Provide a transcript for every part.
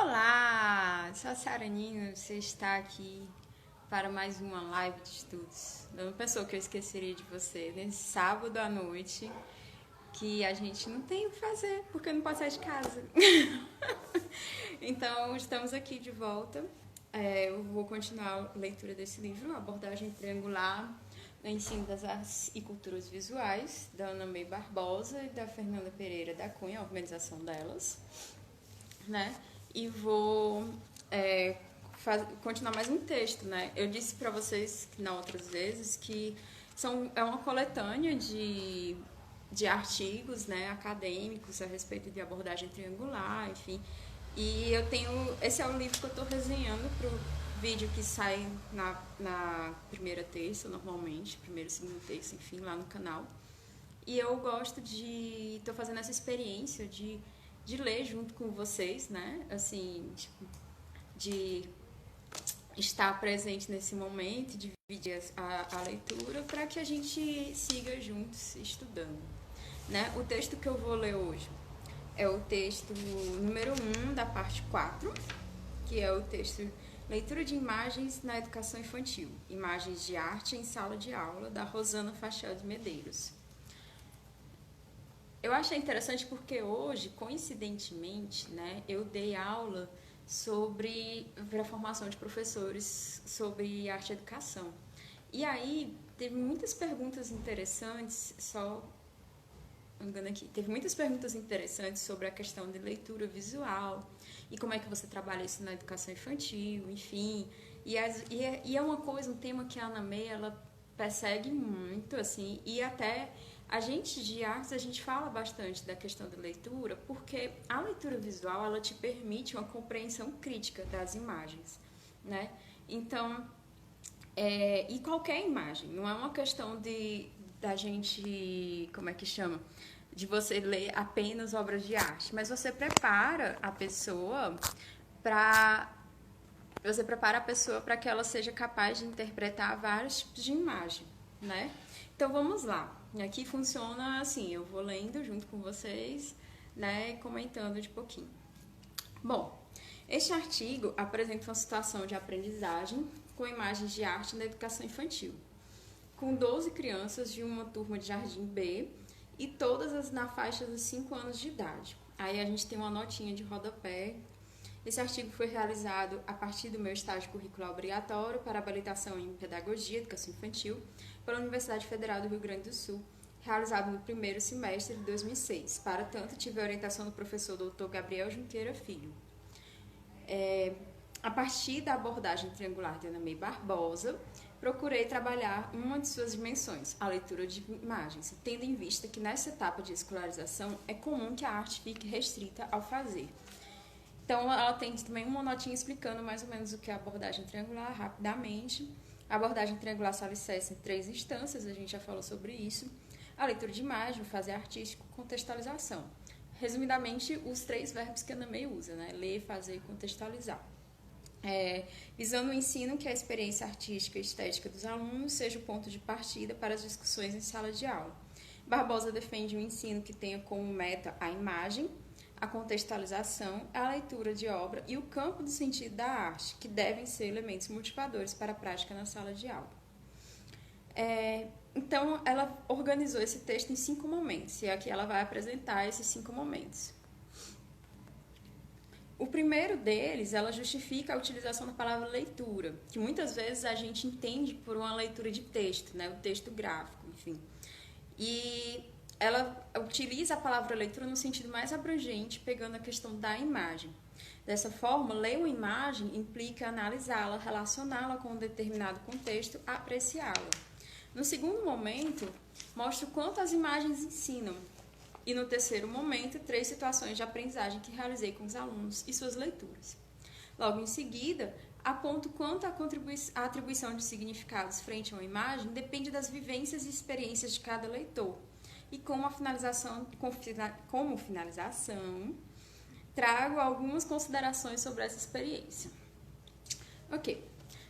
Olá, sou a Sara Nino, você está aqui para mais uma live de estudos. Eu não pensou que eu esqueceria de você nesse sábado à noite, que a gente não tem o que fazer, porque eu não posso sair de casa. Então, estamos aqui de volta. Eu vou continuar a leitura desse livro, Abordagem Triangular no Ensino das Artes e Culturas Visuais, da Ana May Barbosa e da Fernanda Pereira da Cunha, a organização delas, né? E vou continuar mais um texto, né? Eu disse para vocês, não outras vezes, que é uma coletânea de artigos, né, acadêmicos a respeito de abordagem triangular, enfim. E eu tenho... Esse é o livro que eu estou resenhando para o vídeo que sai na primeira terça, normalmente, primeira, segunda terça, enfim, lá no canal. E eu gosto de... Estou fazendo essa experiência de ler junto com vocês, né? Assim, tipo, de estar presente nesse momento, dividir a leitura para que a gente siga juntos estudando, né? O texto que eu vou ler hoje é o texto número 1 da parte 4, que é o texto Leitura de Imagens na Educação Infantil, Imagens de Arte em Sala de Aula, da Rosana Fachel de Medeiros. Eu achei interessante porque hoje, coincidentemente, né, eu dei aula para a formação de professores sobre arte e educação. E aí, teve muitas perguntas interessantes, teve muitas perguntas interessantes sobre a questão de leitura visual e como é que você trabalha isso na educação infantil, enfim. E é uma coisa, um tema que a Ana May, ela persegue muito, assim, e até... A gente de artes, a gente fala bastante da questão da leitura, porque a leitura visual, ela te permite uma compreensão crítica das imagens, né? Então, e qualquer imagem, não é uma questão da gente, como é que chama? De você ler apenas obras de arte, mas você prepara a pessoa para que ela seja capaz de interpretar vários tipos de imagem, né? Então, vamos lá. Aqui funciona assim, eu vou lendo junto com vocês, né, comentando de pouquinho. Bom, este artigo apresenta uma situação de aprendizagem com imagens de arte na educação infantil, com 12 crianças de uma turma de Jardim B e todas na faixa dos 5 anos de idade. Aí a gente tem uma notinha de rodapé. Esse artigo foi realizado a partir do meu estágio curricular obrigatório para habilitação em Pedagogia e Educação Infantil pela Universidade Federal do Rio Grande do Sul, realizado no primeiro semestre de 2006. Para tanto, tive a orientação do professor Dr. Gabriel Junqueira Filho. A partir da abordagem triangular de Ana May Barbosa, procurei trabalhar uma de suas dimensões, a leitura de imagens, tendo em vista que nessa etapa de escolarização é comum que a arte fique restrita ao fazer. Então, ela tem também uma notinha explicando mais ou menos o que é a abordagem triangular, rapidamente. A abordagem triangular se alicerça em 3 instâncias, a gente já falou sobre isso. A leitura de imagem, o fazer artístico, contextualização. Resumidamente, os 3 verbos que a Ana May usa, né? Ler, fazer e contextualizar. Visando o ensino que a experiência artística e estética dos alunos seja o ponto de partida para as discussões em sala de aula. Barbosa defende um ensino que tenha como meta a imagem, a contextualização, a leitura de obra e o campo do sentido da arte, que devem ser elementos motivadores para a prática na sala de aula. Então, ela organizou esse texto em 5 momentos, e aqui ela vai apresentar esses 5 momentos. O primeiro deles, ela justifica a utilização da palavra leitura, que muitas vezes a gente entende por uma leitura de texto, né, o texto gráfico, enfim. E ela utiliza a palavra leitura no sentido mais abrangente, pegando a questão da imagem. Dessa forma, ler uma imagem implica analisá-la, relacioná-la com um determinado contexto, apreciá-la. No segundo momento, mostra o quanto as imagens ensinam. E no terceiro momento, 3 situações de aprendizagem que realizei com os alunos e suas leituras. Logo em seguida, aponto quanto a atribuição de significados frente a uma imagem depende das vivências e experiências de cada leitor. E como finalização, trago algumas considerações sobre essa experiência. Ok.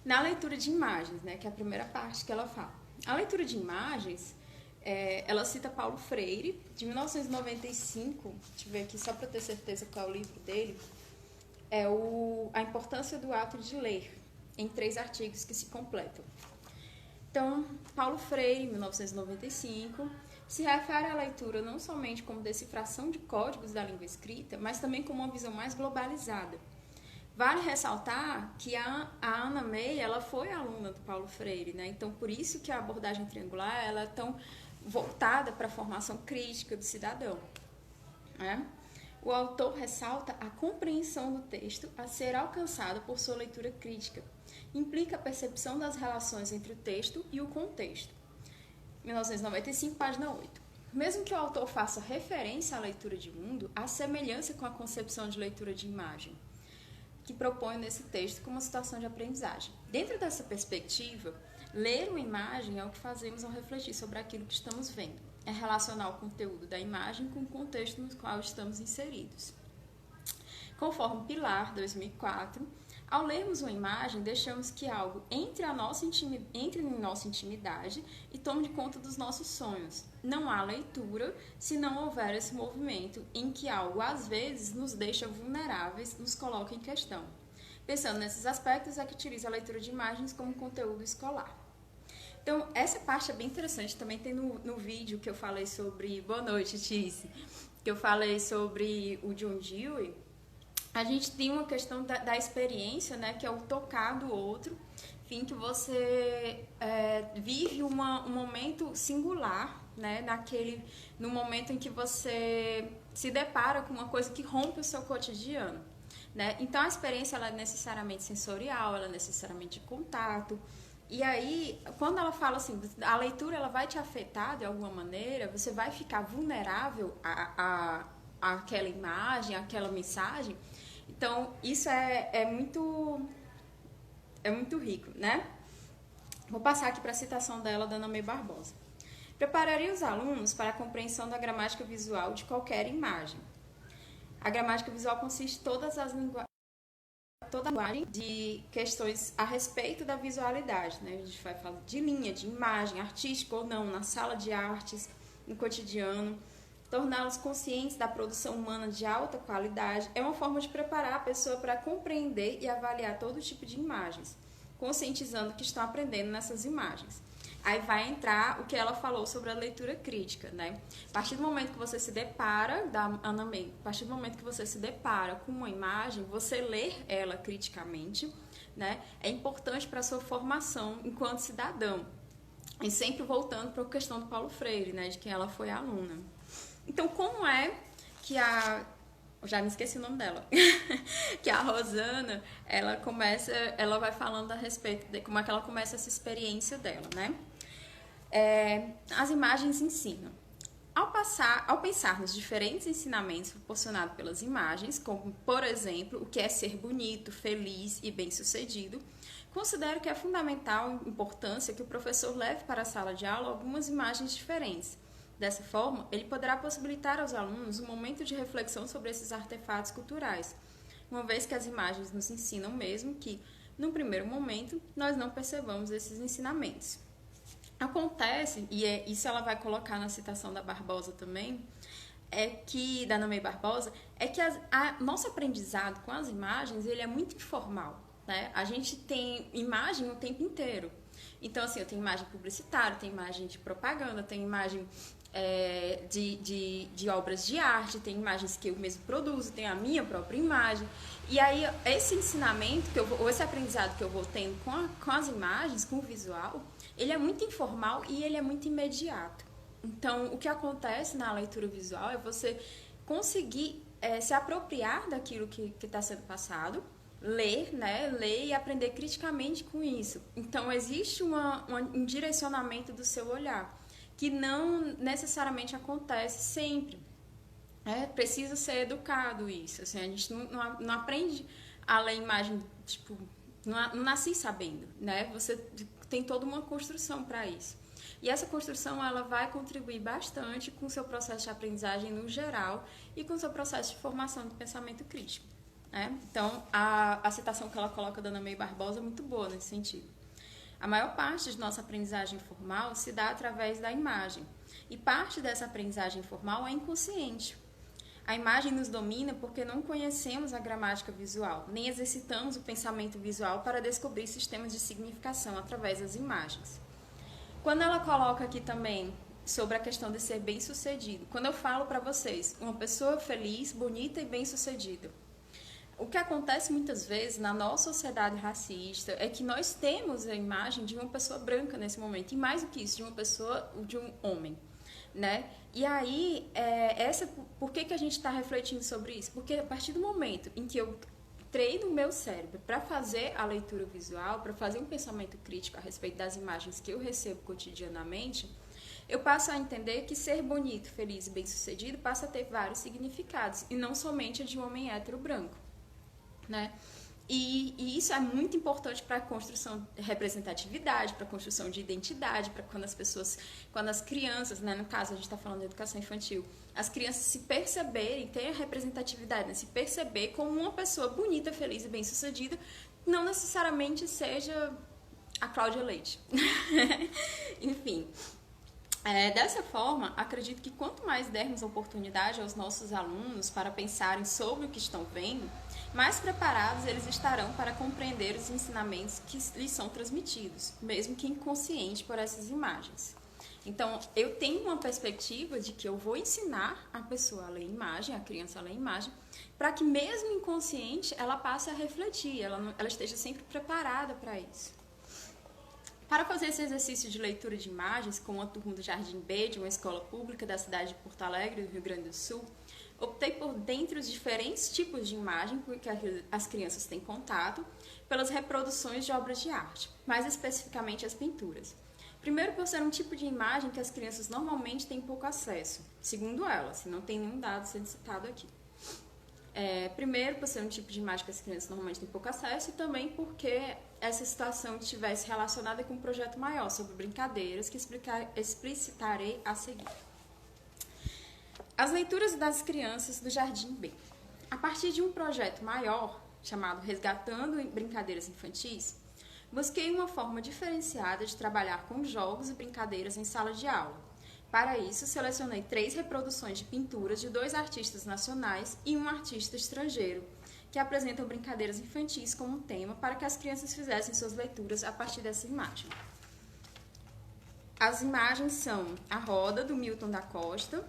Na leitura de imagens, né, que é a primeira parte que ela fala. A leitura de imagens, ela cita Paulo Freire, de 1995, deixa eu ver aqui só para ter certeza qual é o livro dele, é a importância do ato de ler, em 3 artigos que se completam. Então, Paulo Freire, 1995, se refere à leitura não somente como decifração de códigos da língua escrita, mas também como uma visão mais globalizada. Vale ressaltar que a Anna May, ela foi aluna do Paulo Freire, né? Então, por isso que a abordagem triangular ela é tão voltada para a formação crítica do cidadão, né? O autor ressalta a compreensão do texto a ser alcançada por sua leitura crítica. Implica a percepção das relações entre o texto e o contexto. 1995, página 8. Mesmo que o autor faça referência à leitura de mundo, há semelhança com a concepção de leitura de imagem, que propõe nesse texto como uma situação de aprendizagem. Dentro dessa perspectiva, ler uma imagem é o que fazemos ao refletir sobre aquilo que estamos vendo. É relacionar o conteúdo da imagem com o contexto no qual estamos inseridos. Conforme Pilar, 2004, ao lermos uma imagem, deixamos que algo entre em nossa intimidade e tome de conta dos nossos sonhos. Não há leitura se não houver esse movimento em que algo, às vezes, nos deixa vulneráveis, nos coloca em questão. Pensando nesses aspectos, é que utiliza a leitura de imagens como conteúdo escolar. Então, essa parte é bem interessante. Também tem no vídeo que eu falei sobre... Boa noite, Tice. Que eu falei sobre o John Dewey. A gente tem uma questão da experiência, né? Que é o tocar do outro. Enfim, que você vive um momento singular, né? No momento em que você se depara com uma coisa que rompe o seu cotidiano, né? Então, a experiência ela é necessariamente sensorial, ela é necessariamente de contato. E aí, quando ela fala assim, a leitura ela vai te afetar de alguma maneira, você vai ficar vulnerável àquela imagem, àquela mensagem. Então, isso é muito rico, né? Vou passar aqui para a citação dela, da Ana May Barbosa. Prepararia os alunos para a compreensão da gramática visual de qualquer imagem. A gramática visual consiste em toda a linguagem de questões a respeito da visualidade, né? A gente vai falar de linha, de imagem, artística ou não, na sala de artes, no cotidiano. Torná-los conscientes da produção humana de alta qualidade é uma forma de preparar a pessoa para compreender e avaliar todo tipo de imagens, conscientizando que estão aprendendo nessas imagens. Aí vai entrar o que ela falou sobre a leitura crítica, né? A partir do momento que você se depara, da Anna May, a partir do momento que você se depara com uma imagem, você ler ela criticamente, né? É importante para a sua formação enquanto cidadão. E sempre voltando para a questão do Paulo Freire, né? De quem ela foi aluna. Então, como é que eu já me esqueci o nome dela, que a Rosana, ela vai falando a respeito de como é que ela começa essa experiência dela, né? As imagens ensinam. Ao pensar nos diferentes ensinamentos proporcionados pelas imagens, como, por exemplo, o que é ser bonito, feliz e bem-sucedido, considero que é fundamental importância que o professor leve para a sala de aula algumas imagens diferentes. Dessa forma, ele poderá possibilitar aos alunos um momento de reflexão sobre esses artefatos culturais, uma vez que as imagens nos ensinam mesmo que, num primeiro momento, nós não percebamos esses ensinamentos. Acontece, e isso ela vai colocar na citação da Barbosa também, da Ana May Barbosa, é que nosso aprendizado com as imagens ele é muito informal, né? A gente tem imagem o tempo inteiro. Então, assim, eu tenho imagem publicitária, tenho imagem de propaganda, tenho imagem de obras de arte, tem imagens que eu mesmo produzo, tenho a minha própria imagem. E aí, esse ensinamento, ou esse aprendizado que eu vou tendo com as imagens, com o visual, ele é muito informal e ele é muito imediato. Então, o que acontece na leitura visual é você conseguir se apropriar daquilo que está sendo passado, ler, né? Ler e aprender criticamente com isso. Então, existe um direcionamento do seu olhar, que não necessariamente acontece sempre. Precisa ser educado isso. Assim, a gente não aprende a ler imagem, tipo, não nasci sabendo, né? Você tem toda uma construção para isso. E essa construção ela vai contribuir bastante com o seu processo de aprendizagem no geral e com o seu processo de formação de pensamento crítico. Então, a citação que ela coloca da Ana May Barbosa é muito boa nesse sentido. A maior parte de nossa aprendizagem formal se dá através da imagem. E parte dessa aprendizagem formal é inconsciente. A imagem nos domina porque não conhecemos a gramática visual, nem exercitamos o pensamento visual para descobrir sistemas de significação através das imagens. Quando ela coloca aqui também sobre a questão de ser bem-sucedido, quando eu falo para vocês, uma pessoa feliz, bonita e bem-sucedida, o que acontece muitas vezes na nossa sociedade racista é que nós temos a imagem de uma pessoa branca nesse momento, e mais do que isso, de uma pessoa, de um homem, né? E aí, por que a gente está refletindo sobre isso? Porque a partir do momento em que eu treino o meu cérebro para fazer a leitura visual, para fazer um pensamento crítico a respeito das imagens que eu recebo cotidianamente, eu passo a entender que ser bonito, feliz e bem-sucedido passa a ter vários significados, e não somente a de um homem hétero branco, né? E isso é muito importante para a construção de representatividade, para a construção de identidade, para quando as crianças, né, no caso a gente está falando de educação infantil, as crianças se perceberem, ter a representatividade, né, se perceber como uma pessoa bonita, feliz e bem-sucedida, não necessariamente seja a Cláudia Leite. Enfim, dessa forma, acredito que quanto mais dermos oportunidade aos nossos alunos para pensarem sobre o que estão vendo, mais preparados eles estarão para compreender os ensinamentos que lhes são transmitidos, mesmo que inconsciente por essas imagens. Então, eu tenho uma perspectiva de que eu vou ensinar a pessoa a ler imagem, a criança a ler imagem, para que mesmo inconsciente ela passe a refletir, ela esteja sempre preparada para isso. Para fazer esse exercício de leitura de imagens com uma turma do Jardim B, de uma escola pública da cidade de Porto Alegre, do Rio Grande do Sul, optei por, dentre os diferentes tipos de imagem com que as crianças têm contato, pelas reproduções de obras de arte, mais especificamente as pinturas. Primeiro, por ser um tipo de imagem que as crianças normalmente têm pouco acesso, segundo elas, se não tem nenhum dado sendo citado aqui. Primeiro, por ser um tipo de imagem que as crianças normalmente têm pouco acesso, e também porque essa situação estivesse relacionada com um projeto maior sobre brincadeiras que explicitarei a seguir. As leituras das crianças do Jardim B. A partir de um projeto maior, chamado Resgatando Brincadeiras Infantis, busquei uma forma diferenciada de trabalhar com jogos e brincadeiras em sala de aula. Para isso, selecionei 3 reproduções de pinturas de 2 artistas nacionais e um artista estrangeiro, que apresentam brincadeiras infantis como tema para que as crianças fizessem suas leituras a partir dessa imagem. As imagens são A Roda, do Milton da Costa,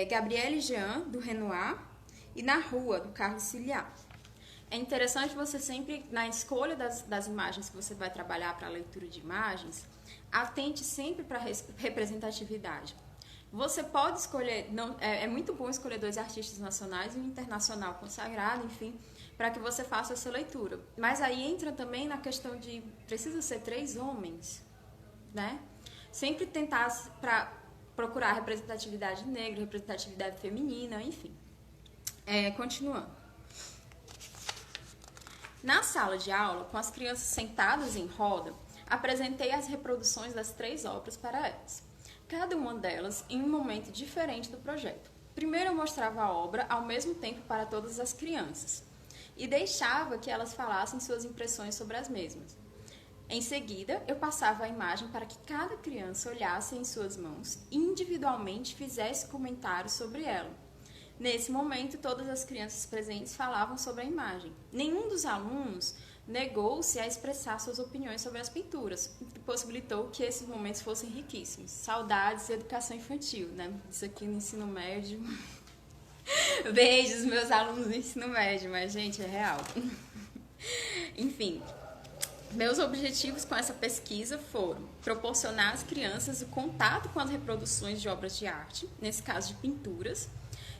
Gabriele Jean, do Renoir, e Na Rua, do Carlos Ciliar. É interessante você sempre, na escolha das imagens que você vai trabalhar para a leitura de imagens, atente sempre para a representatividade. Você pode escolher, é muito bom escolher 2 artistas nacionais e um internacional consagrado, enfim, para que você faça essa leitura. Mas aí entra também na questão de, precisa ser 3 homens, né? Sempre tentar procurar representatividade negra, representatividade feminina, enfim. Continuando. Na sala de aula, com as crianças sentadas em roda, apresentei as reproduções das 3 obras para elas, cada uma delas em um momento diferente do projeto. Primeiro eu mostrava a obra ao mesmo tempo para todas as crianças e deixava que elas falassem suas impressões sobre as mesmas. Em seguida, eu passava a imagem para que cada criança olhasse em suas mãos e individualmente fizesse comentários sobre ela. Nesse momento, todas as crianças presentes falavam sobre a imagem. Nenhum dos alunos negou-se a expressar suas opiniões sobre as pinturas, o que possibilitou que esses momentos fossem riquíssimos. Saudades e educação infantil, né? Isso aqui no ensino médio. Beijos, meus alunos do ensino médio, mas, gente, é real. Enfim, meus objetivos com essa pesquisa foram proporcionar às crianças o contato com as reproduções de obras de arte, nesse caso de pinturas,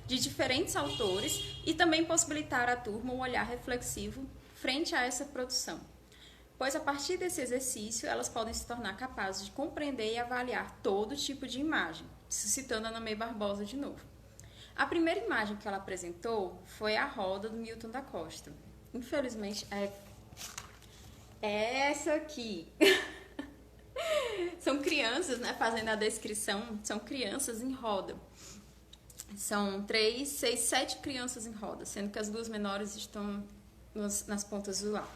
de diferentes autores, e também possibilitar à turma um olhar reflexivo frente a essa produção, pois a partir desse exercício elas podem se tornar capazes de compreender e avaliar todo tipo de imagem, citando a Ana May Barbosa de novo. A primeira imagem que ela apresentou foi A Roda, do Milton da Costa. Infelizmente, é essa aqui. São crianças, né, fazendo a descrição, são crianças em roda. São 3, 6, 7 crianças em roda, sendo que as 2 menores estão nas pontas do lado.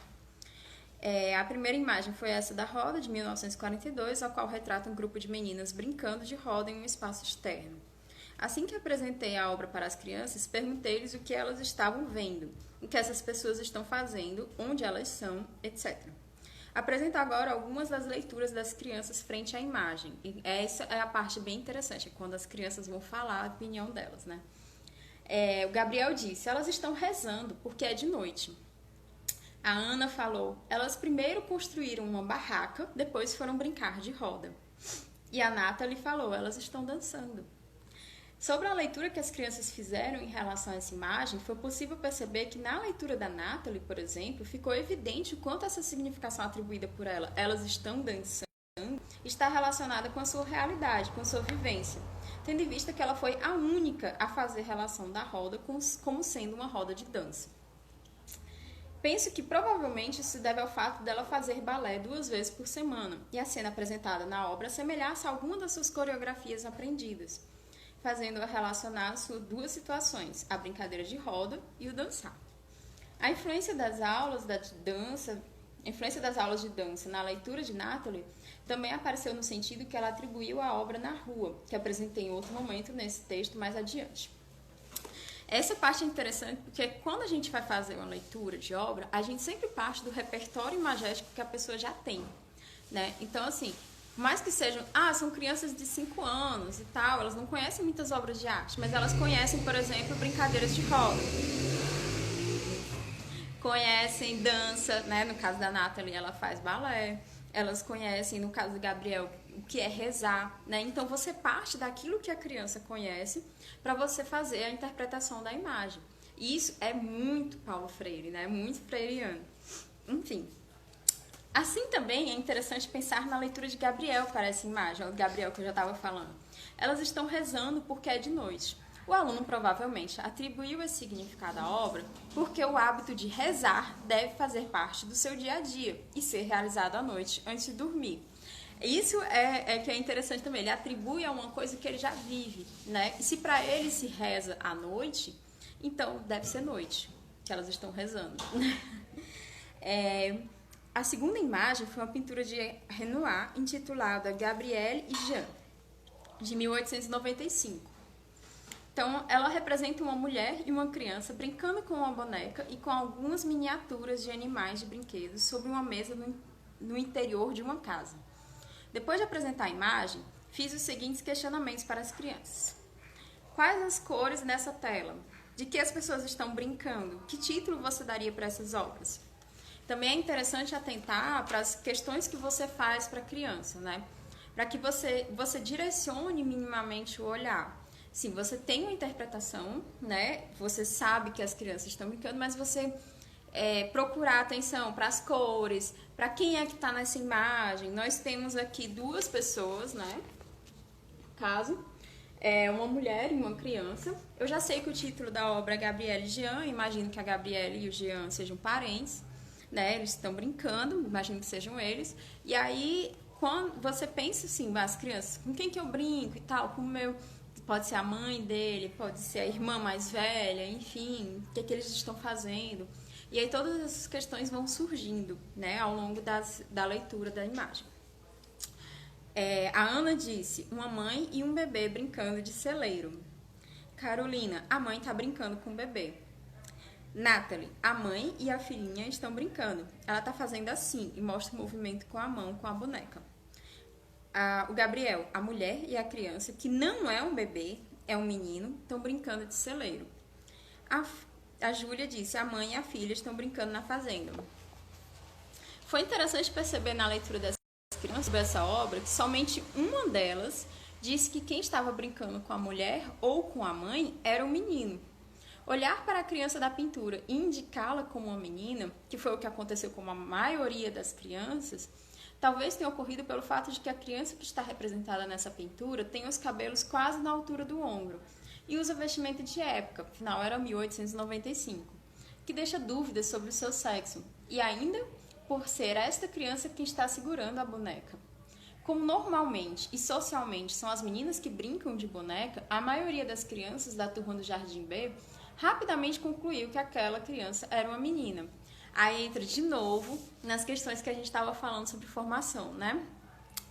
A primeira imagem foi essa da roda, de 1942, a qual retrata um grupo de meninas brincando de roda em um espaço externo. Assim que apresentei a obra para as crianças, perguntei-lhes o que elas estavam vendo, o que essas pessoas estão fazendo, onde elas são, etc. Apresento agora algumas das leituras das crianças frente à imagem. E essa é a parte bem interessante, é quando as crianças vão falar a opinião delas, né? O Gabriel disse, elas estão rezando porque é de noite. A Ana falou, elas primeiro construíram uma barraca, depois foram brincar de roda. E a Nathalie falou, elas estão dançando. Sobre a leitura que as crianças fizeram em relação a essa imagem, foi possível perceber que na leitura da Nathalie, por exemplo, ficou evidente o quanto essa significação atribuída por ela, elas estão dançando, está relacionada com a sua realidade, com a sua vivência, tendo em vista que ela foi a única a fazer relação da roda como sendo uma roda de dança. Penso que provavelmente isso se deve ao fato dela fazer balé 2 vezes por semana, e a cena apresentada na obra assemelhasse a alguma das suas coreografias aprendidas, fazendo-a relacionar as suas 2 situações, a brincadeira de roda e o dançar. A influência das aulas de dança na leitura de Nathalie também apareceu no sentido que ela atribuiu a obra na rua, que apresentei em outro momento nesse texto mais adiante. Essa parte é interessante porque quando a gente vai fazer uma leitura de obra, a gente sempre parte do repertório imagético que a pessoa já tem, né? Então, assim, por mais que sejam, são crianças de 5 anos e tal, elas não conhecem muitas obras de arte, mas elas conhecem, por exemplo, brincadeiras de roda. Conhecem dança, né? No caso da Nathalie, ela faz balé. Elas conhecem, no caso do Gabriel, o que é rezar, né? Então, você parte daquilo que a criança conhece para você fazer a interpretação da imagem. E isso é muito Paulo Freire, né? Muito freiriano. Enfim. Assim também é interessante pensar na leitura de Gabriel para essa imagem, o Gabriel que eu já estava falando. Elas estão rezando porque é de noite. O aluno provavelmente atribuiu esse significado à obra porque o hábito de rezar deve fazer parte do seu dia a dia e ser realizado à noite antes de dormir. Isso é que é interessante também, ele atribui a uma coisa que ele já vive, né? E se para ele se reza à noite, então deve ser noite que elas estão rezando. A segunda imagem foi uma pintura de Renoir intitulada Gabrielle e Jean, de 1895. Então, ela representa uma mulher e uma criança brincando com uma boneca e com algumas miniaturas de animais de brinquedos sobre uma mesa no interior de uma casa. Depois de apresentar a imagem, fiz os seguintes questionamentos para as crianças. Quais as cores nessa tela? De que as pessoas estão brincando? Que título você daria para essas obras? Também é interessante atentar para as questões que você faz para a criança, né? Para que você direcione minimamente o olhar. Sim, você tem uma interpretação, né? Você sabe que as crianças estão brincando, mas você procurar atenção para as cores, para quem é que está nessa imagem. Nós temos aqui 2 pessoas, né? Caso, uma mulher e uma criança. Eu já sei que o título da obra é Gabrielle e Jean, imagino que a Gabrielle e o Jean sejam parentes, né? Eles estão brincando, imagino que sejam eles. E aí, quando você pensa assim, as crianças, com quem que eu brinco e tal, com o meu... Pode ser a mãe dele, pode ser a irmã mais velha, enfim, o que eles estão fazendo. E aí todas essas questões vão surgindo, né, ao longo da leitura da imagem. A Ana disse, uma mãe e um bebê brincando de celeiro. Carolina, a mãe está brincando com o bebê. Nathalie, a mãe e a filhinha estão brincando. Ela está fazendo assim e mostra o movimento com a mão, com a boneca. O Gabriel, a mulher e a criança, que não é um bebê, é um menino, estão brincando de celeiro. A Júlia disse, a mãe e a filha estão brincando na fazenda. Foi interessante perceber na leitura dessas crianças sobre essa obra que somente uma delas disse que quem estava brincando com a mulher ou com a mãe era o menino. Olhar para a criança da pintura e indicá-la como uma menina, que foi o que aconteceu com a maioria das crianças, talvez tenha ocorrido pelo fato de que a criança que está representada nessa pintura tem os cabelos quase na altura do ombro e usa vestimenta de época, afinal era 1895, que deixa dúvidas sobre o seu sexo, e ainda por ser esta criança quem está segurando a boneca. Como normalmente e socialmente são as meninas que brincam de boneca, a maioria das crianças da turma do Jardim B rapidamente concluiu que aquela criança era uma menina. Aí entra de novo nas questões que a gente estava falando sobre formação, né?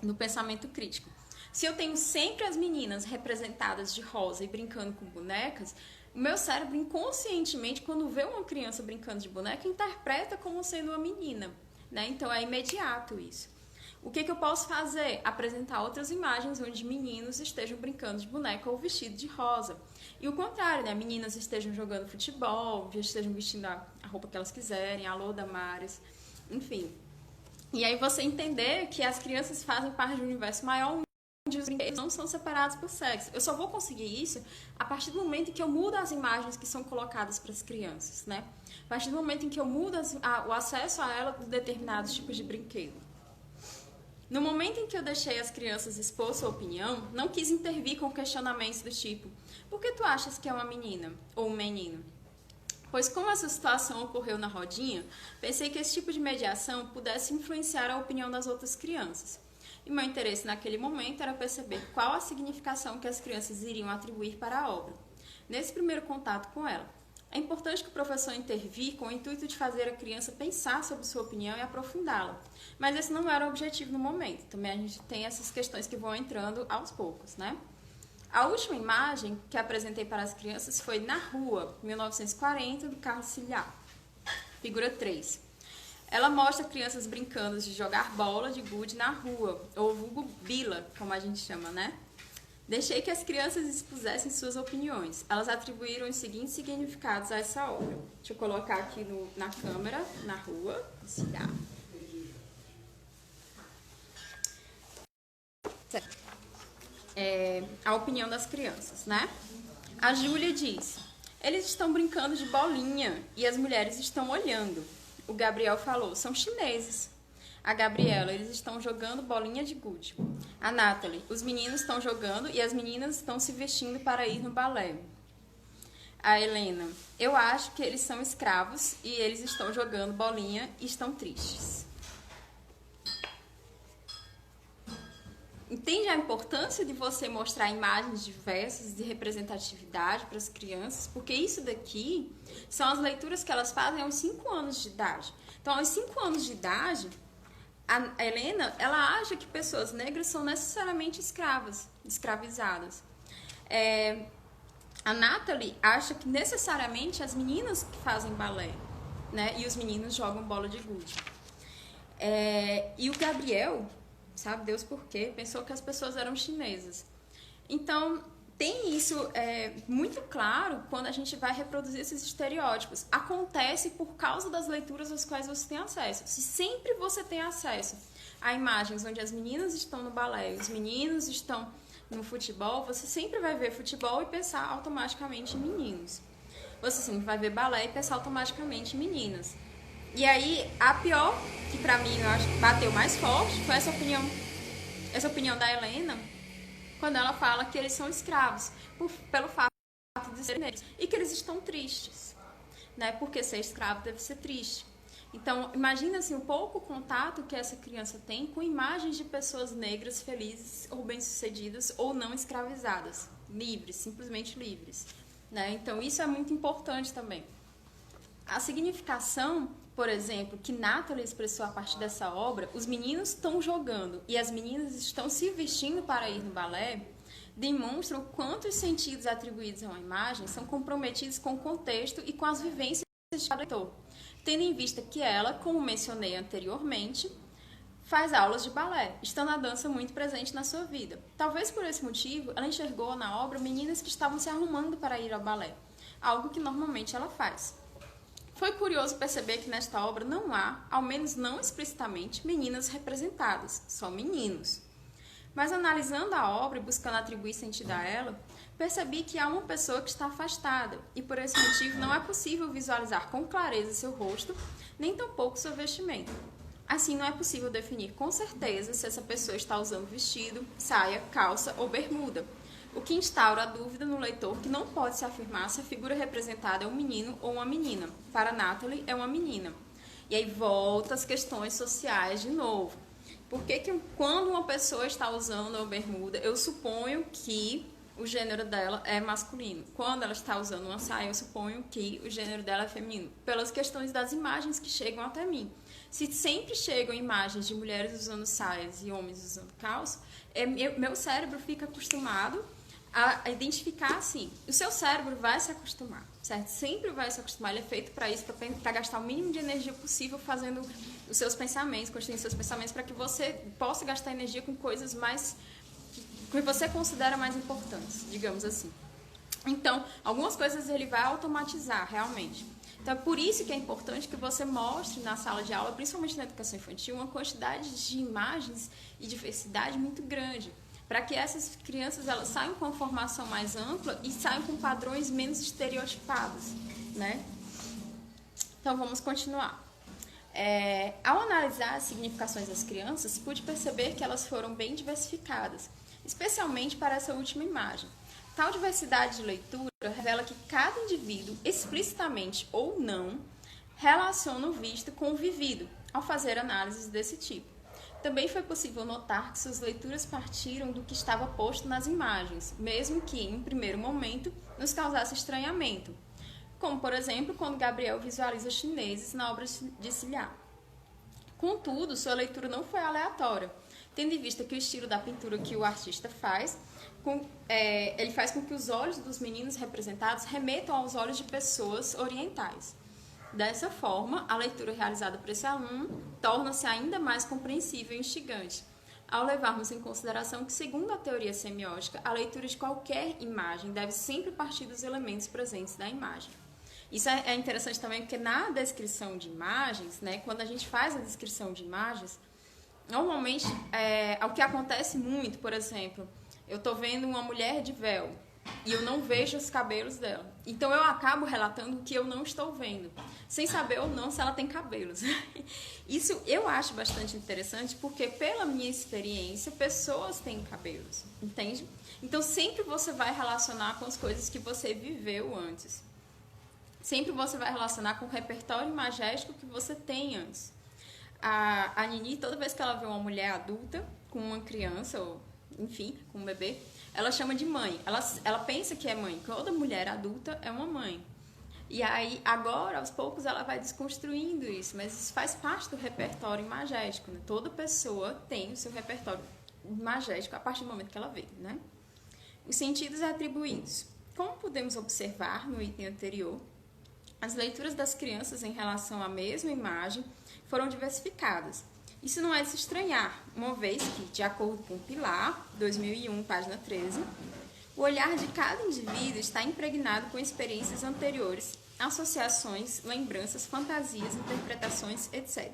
No pensamento crítico. Se eu tenho sempre as meninas representadas de rosa e brincando com bonecas, o meu cérebro inconscientemente, quando vê uma criança brincando de boneca, interpreta como sendo uma menina, né? Então é imediato isso. O que eu posso fazer? Apresentar outras imagens onde meninos estejam brincando de boneca ou vestido de rosa. E o contrário, né? Meninas estejam jogando futebol, estejam vestindo a roupa que elas quiserem, alô Damares, enfim. E aí você entender que as crianças fazem parte de um universo maior, onde os brinquedos não são separados por sexo. Eu só vou conseguir isso a partir do momento em que eu mudo as imagens que são colocadas para as crianças, né? A partir do momento em que eu mudo o acesso a ela de determinados tipos de brinquedo. No momento em que eu deixei as crianças expor sua opinião, não quis intervir com questionamentos do tipo: por que tu achas que é uma menina ou um menino? Pois como essa situação ocorreu na rodinha, pensei que esse tipo de mediação pudesse influenciar a opinião das outras crianças. E meu interesse naquele momento era perceber qual a significação que as crianças iriam atribuir para a obra. Nesse primeiro contato com ela, é importante que o professor intervir com o intuito de fazer a criança pensar sobre sua opinião e aprofundá-la. Mas esse não era o objetivo no momento. Também a gente tem essas questões que vão entrando aos poucos, né? A última imagem que apresentei para as crianças foi Na Rua, 1940, do Carlos Ciliar. Figura 3. Ela mostra crianças brincando de jogar bola de gude na rua, ou vulgo bila, como a gente chama, né? Deixei que as crianças expusessem suas opiniões. Elas atribuíram os seguintes significados a essa obra. Deixa eu colocar aqui na câmera, Na Rua. A opinião das crianças, né? A Júlia diz: eles estão brincando de bolinha e as mulheres estão olhando. O Gabriel falou: são chineses. A Gabriela: eles estão jogando bolinha de gude. A Nathalie: os meninos estão jogando e as meninas estão se vestindo para ir no balé. A Helena: eu acho que eles são escravos e eles estão jogando bolinha e estão tristes. Entende a importância de você mostrar imagens diversas de representatividade para as crianças? Porque isso daqui são as leituras que elas fazem aos 5 anos de idade. Então, aos 5 anos de idade, a Helena, ela acha que pessoas negras são necessariamente escravizadas. A Nathalie acha que necessariamente as meninas que fazem balé, né? E os meninos jogam bola de gude. E o Gabriel, sabe Deus por quê, pensou que as pessoas eram chinesas. Então, tem isso muito claro quando a gente vai reproduzir esses estereótipos. Acontece por causa das leituras às quais você tem acesso. Se sempre você tem acesso a imagens onde as meninas estão no balé e os meninos estão no futebol, você sempre vai ver futebol e pensar automaticamente em meninos. Você sempre vai ver balé e pensar automaticamente em meninas. E aí, a pior, que pra mim eu acho que bateu mais forte, foi essa opinião da Helena, quando ela fala que eles são escravos, pelo fato de serem negros, e que eles estão tristes, né? Porque ser escravo deve ser triste. Então, imagina assim, o pouco contato que essa criança tem com imagens de pessoas negras felizes ou bem-sucedidas ou não escravizadas, livres, simplesmente livres, né? Então, isso é muito importante também. A significação, por exemplo, que Nathalie expressou a partir dessa obra, os meninos estão jogando e as meninas estão se vestindo para ir no balé, demonstram quanto os sentidos atribuídos a uma imagem são comprometidos com o contexto e com as vivências de cada leitor, tendo em vista que ela, como mencionei anteriormente, faz aulas de balé, estando a dança muito presente na sua vida. Talvez por esse motivo, ela enxergou na obra meninas que estavam se arrumando para ir ao balé, algo que normalmente ela faz. Foi curioso perceber que nesta obra não há, ao menos não explicitamente, meninas representadas, só meninos. Mas analisando a obra e buscando atribuir sentido a ela, percebi que há uma pessoa que está afastada e por esse motivo não é possível visualizar com clareza seu rosto, nem tampouco seu vestimento. Assim, não é possível definir com certeza se essa pessoa está usando vestido, saia, calça ou bermuda, o que instaura a dúvida no leitor que não pode se afirmar se a figura representada é um menino ou uma menina. Para Nathalie, é uma menina. E aí volta as questões sociais de novo. Por que quando uma pessoa está usando a bermuda, eu suponho que o gênero dela é masculino. Quando ela está usando uma saia, eu suponho que o gênero dela é feminino, pelas questões das imagens que chegam até mim. Se sempre chegam imagens de mulheres usando saias e homens usando calça, meu cérebro fica acostumado a identificar assim. O seu cérebro vai se acostumar, certo? Sempre vai se acostumar. Ele é feito para isso, para gastar o mínimo de energia possível fazendo os seus pensamentos, construindo seus pensamentos, para que você possa gastar energia com coisas mais que você considera mais importantes, digamos assim. Então, algumas coisas ele vai automatizar, realmente. Então, é por isso que é importante que você mostre na sala de aula, principalmente na educação infantil, uma quantidade de imagens e diversidade muito grande, para que essas crianças elas saiam com uma formação mais ampla e saiam com padrões menos estereotipados, né? Então, vamos continuar. Ao analisar as significações das crianças, pude perceber que elas foram bem diversificadas, especialmente para essa última imagem. Tal diversidade de leitura revela que cada indivíduo, explicitamente ou não, relaciona o visto com o vivido, ao fazer análises desse tipo. Também foi possível notar que suas leituras partiram do que estava posto nas imagens, mesmo que, em um primeiro momento, nos causasse estranhamento, como, por exemplo, quando Gabriel visualiza chineses na obra de Silla. Contudo, sua leitura não foi aleatória, tendo em vista que o estilo da pintura que o artista faz, ele faz com que os olhos dos meninos representados remetam aos olhos de pessoas orientais. Dessa forma, a leitura realizada por esse aluno torna-se ainda mais compreensível e instigante, ao levarmos em consideração que, segundo a teoria semiótica, a leitura de qualquer imagem deve sempre partir dos elementos presentes na imagem. Isso é interessante também porque na descrição de imagens, né, quando a gente faz a descrição de imagens, normalmente o que acontece muito, por exemplo, eu estou vendo uma mulher de véu e eu não vejo os cabelos dela. Então eu acabo relatando o que eu não estou vendo, sem saber ou não se ela tem cabelos. Isso eu acho bastante interessante porque, pela minha experiência, pessoas têm cabelos, entende? Então sempre você vai relacionar com as coisas que você viveu antes. Sempre você vai relacionar com o repertório imagético que você tem antes. A Nini, toda vez que ela vê uma mulher adulta com uma criança, ou enfim, com um bebê, ela chama de mãe. Ela pensa que é mãe. Toda mulher adulta é uma mãe. E aí, agora, aos poucos, ela vai desconstruindo isso. Mas isso faz parte do repertório imagético, né? Toda pessoa tem o seu repertório imagético a partir do momento que ela vê, né? Os sentidos atribuídos. Como podemos observar no item anterior, as leituras das crianças em relação à mesma imagem foram diversificadas. Isso não é de se estranhar, uma vez que, de acordo com Pilar, 2001, página 13, o olhar de cada indivíduo está impregnado com experiências anteriores, associações, lembranças, fantasias, interpretações, etc.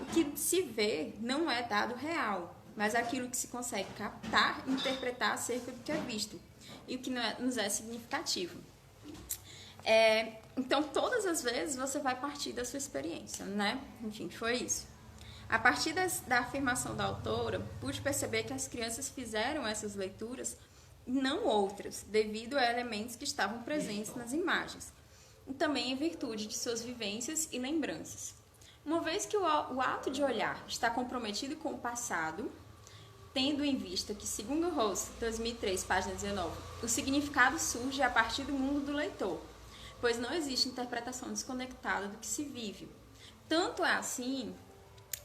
O que se vê não é dado real, mas aquilo que se consegue captar e interpretar acerca do que é visto, e o que nos é significativo. Então, todas as vezes você vai partir da sua experiência, né? Enfim, foi isso. A partir da afirmação da autora, pude perceber que as crianças fizeram essas leituras e não outras, devido a elementos que estavam presentes nas imagens, e também em virtude de suas vivências e lembranças. Uma vez que o ato de olhar está comprometido com o passado, tendo em vista que, segundo Rose, 2003, página 19, o significado surge a partir do mundo do leitor, pois não existe interpretação desconectada do que se vive. Tanto é assim,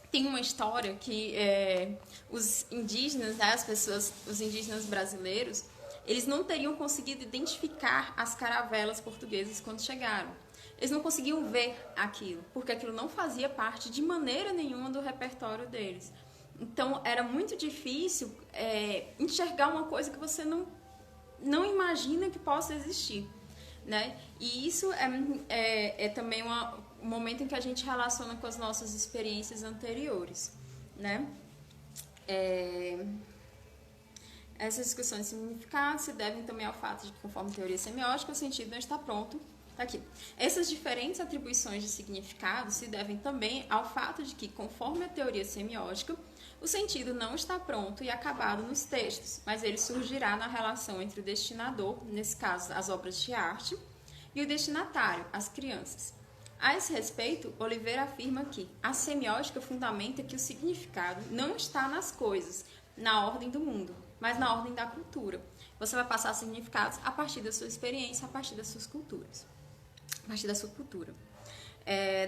tem uma história que os indígenas, né, os indígenas brasileiros, eles não teriam conseguido identificar as caravelas portuguesas quando chegaram. Eles não conseguiam ver aquilo, porque aquilo não fazia parte de maneira nenhuma do repertório deles. Então, era muito difícil enxergar uma coisa que você não imagina que possa existir, né? E isso é também um momento em que a gente relaciona com as nossas experiências anteriores, né? Essas discussões de significado se devem também ao fato de que, conforme a teoria semiótica, o sentido não está pronto. Tá aqui. Essas diferentes atribuições de significado se devem também ao fato de que, conforme a teoria semiótica, o sentido não está pronto e acabado nos textos, mas ele surgirá na relação entre o destinador, nesse caso as obras de arte, e o destinatário, as crianças. A esse respeito, Oliveira afirma que a semiótica fundamenta que o significado não está nas coisas, na ordem do mundo, mas na ordem da cultura. Você vai passar significados a partir da sua experiência, a partir das suas culturas, a partir da sua cultura.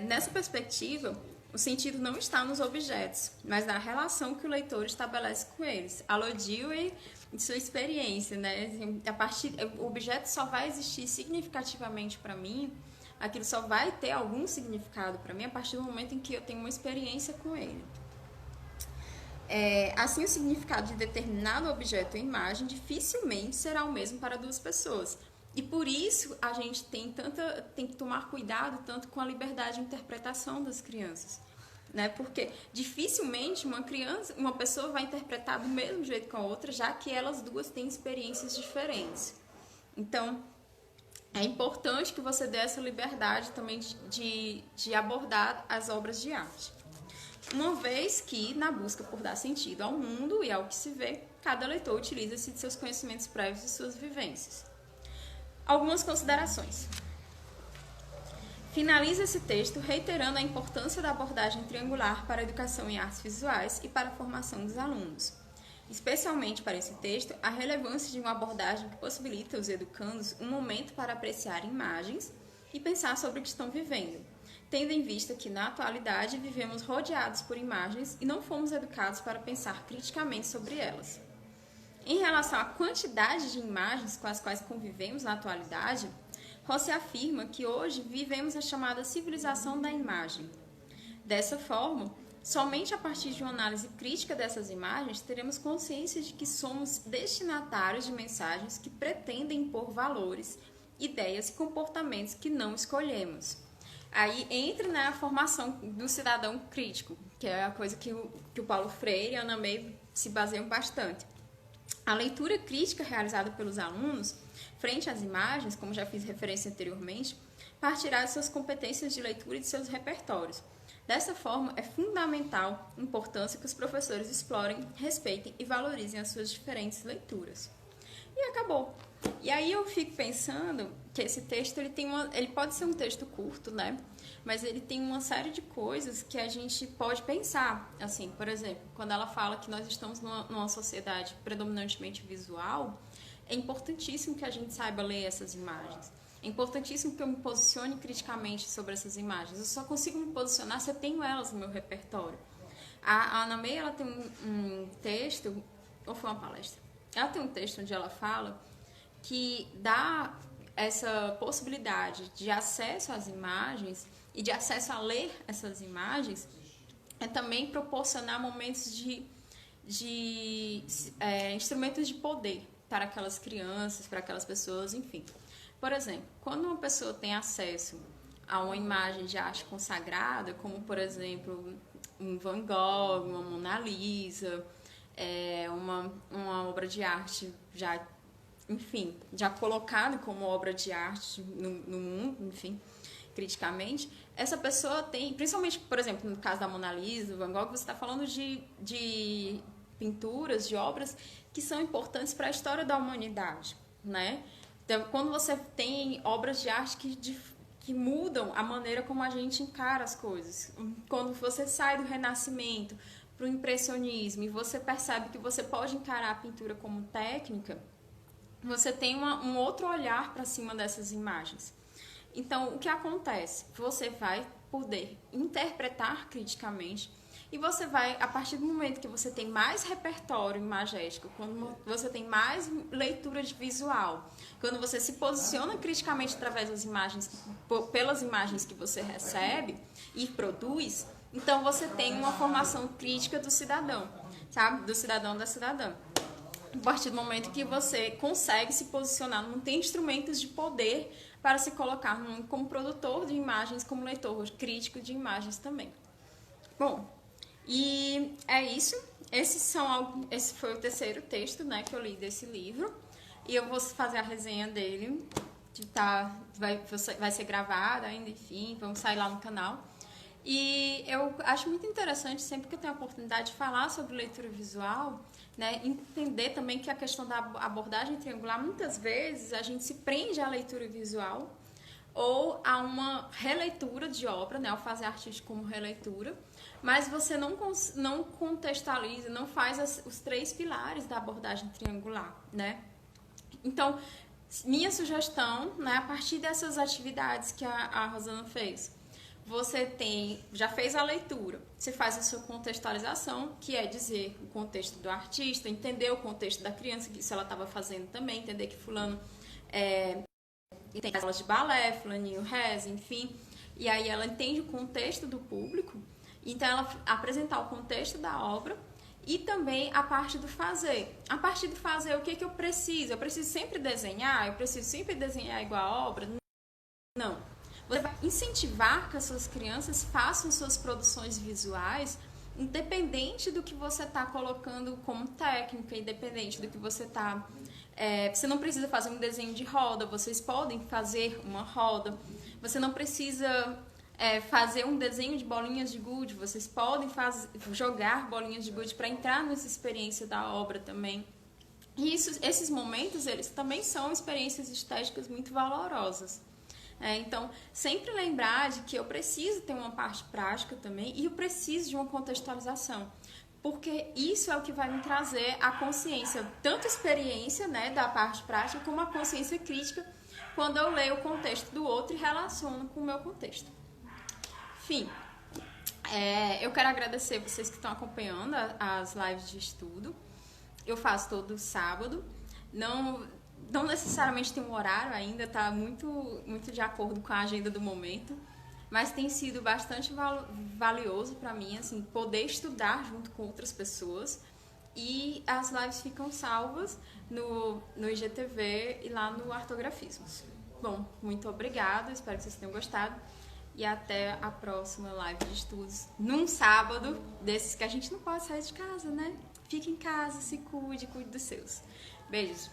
Nessa perspectiva, o sentido não está nos objetos, mas na relação que o leitor estabelece com eles. A Dewey, em sua experiência, né? O objeto só vai existir significativamente para mim, aquilo só vai ter algum significado para mim a partir do momento em que eu tenho uma experiência com ele. Assim, o significado de determinado objeto ou imagem dificilmente será o mesmo para duas pessoas. E por isso a gente tem que tomar cuidado tanto com a liberdade de interpretação das crianças, né? Porque dificilmente uma pessoa vai interpretar do mesmo jeito que a outra, já que elas duas têm experiências diferentes. Então, é importante que você dê essa liberdade também de abordar as obras de arte. Uma vez que, na busca por dar sentido ao mundo e ao que se vê, cada leitor utiliza-se de seus conhecimentos prévios e suas vivências. Algumas considerações. Finaliza esse texto reiterando a importância da abordagem triangular para a educação em artes visuais e para a formação dos alunos. Especialmente para esse texto, a relevância de uma abordagem que possibilita aos educandos um momento para apreciar imagens e pensar sobre o que estão vivendo, tendo em vista que, na atualidade, vivemos rodeados por imagens e não fomos educados para pensar criticamente sobre elas. Em relação à quantidade de imagens com as quais convivemos na atualidade, Rossi afirma que hoje vivemos a chamada civilização da imagem. Dessa forma, somente a partir de uma análise crítica dessas imagens teremos consciência de que somos destinatários de mensagens que pretendem impor valores, ideias e comportamentos que não escolhemos. Aí entra na formação do cidadão crítico, que é a coisa que o Paulo Freire e a Ana May se baseiam bastante. A leitura crítica realizada pelos alunos, frente às imagens, como já fiz referência anteriormente, partirá de suas competências de leitura e de seus repertórios. Dessa forma, é fundamental a importância que os professores explorem, respeitem e valorizem as suas diferentes leituras. E acabou. E aí eu fico pensando que esse texto ele pode ser um texto curto, né? Mas ele tem uma série de coisas que a gente pode pensar. Assim, por exemplo, quando ela fala que nós estamos numa sociedade predominantemente visual, é importantíssimo que a gente saiba ler essas imagens. É importantíssimo que eu me posicione criticamente sobre essas imagens. Eu só consigo me posicionar se eu tenho elas no meu repertório. A Ana May, ela tem um texto, ou foi uma palestra? Ela tem um texto onde ela fala que dá essa possibilidade de acesso às imagens e de acesso a ler essas imagens é também proporcionar momentos de instrumentos de poder para aquelas crianças, para aquelas pessoas, enfim. Por exemplo, quando uma pessoa tem acesso a uma imagem de arte consagrada, como, por exemplo, um Van Gogh, uma Mona Lisa, uma obra de arte já colocada como obra de arte no mundo, enfim, criticamente, essa pessoa tem, principalmente, por exemplo, no caso da Mona Lisa, do Van Gogh, você está falando de pinturas, de obras que são importantes para a história da humanidade, né? Então, quando você tem obras de arte que mudam a maneira como a gente encara as coisas, quando você sai do Renascimento para o Impressionismo e você percebe que você pode encarar a pintura como técnica, você tem um outro olhar para cima dessas imagens. Então, o que acontece? Você vai poder interpretar criticamente e você vai, a partir do momento que você tem mais repertório imagético, quando você tem mais leitura de visual, quando você se posiciona criticamente através das imagens, pelas imagens que você recebe e produz, então você tem uma formação crítica do cidadão, sabe? Do cidadão, da cidadã. A partir do momento que você consegue se posicionar, não tem instrumentos de poder para se colocar como produtor de imagens, como leitor crítico de imagens também. Bom, e é isso. Esse foi o terceiro texto, né, que eu li desse livro. E eu vou fazer a resenha dele, que vai ser gravada ainda, enfim, vamos sair lá no canal. E eu acho muito interessante, sempre que eu tenho a oportunidade de falar sobre leitura visual, né, entender também que a questão da abordagem triangular, muitas vezes a gente se prende à leitura visual, ou a uma releitura de obra, né, ao fazer artístico como releitura, mas você não contextualiza, não faz os 3 pilares da abordagem triangular, né? Então, minha sugestão, né, a partir dessas atividades que a Rosana fez, você já fez a leitura, você faz a sua contextualização, que é dizer o contexto do artista, entender o contexto da criança, que isso ela estava fazendo também, entender que fulano tem aulas de balé, fulaninho reza, enfim, e aí ela entende o contexto do público, então ela apresentar o contexto da obra e também a parte do fazer. A parte do fazer, o que eu preciso? Eu preciso sempre desenhar? Eu preciso sempre desenhar igual a obra? Não. Você vai incentivar que as suas crianças façam suas produções visuais, independente do que você está colocando como técnica, independente do que você está... você não precisa fazer um desenho de roda, vocês podem fazer uma roda. Você não precisa fazer um desenho de bolinhas de gude, vocês podem jogar bolinhas de gude para entrar nessa experiência da obra também. E esses momentos, eles também são experiências estéticas muito valorosas. Então, sempre lembrar de que eu preciso ter uma parte prática também e eu preciso de uma contextualização, porque isso é o que vai me trazer a consciência, tanto a experiência, né, da parte prática, como a consciência crítica, quando eu leio o contexto do outro e relaciono com o meu contexto. Enfim, eu quero agradecer vocês que estão acompanhando as lives de estudo. Eu faço todo sábado. Não necessariamente tem um horário ainda, tá muito, muito de acordo com a agenda do momento, mas tem sido bastante valioso para mim, assim, poder estudar junto com outras pessoas, e as lives ficam salvas no IGTV e lá no Artografismos. Bom, muito obrigada, espero que vocês tenham gostado, e até a próxima live de estudos, num sábado, desses que a gente não pode sair de casa, né? Fique em casa, se cuide dos seus. Beijos!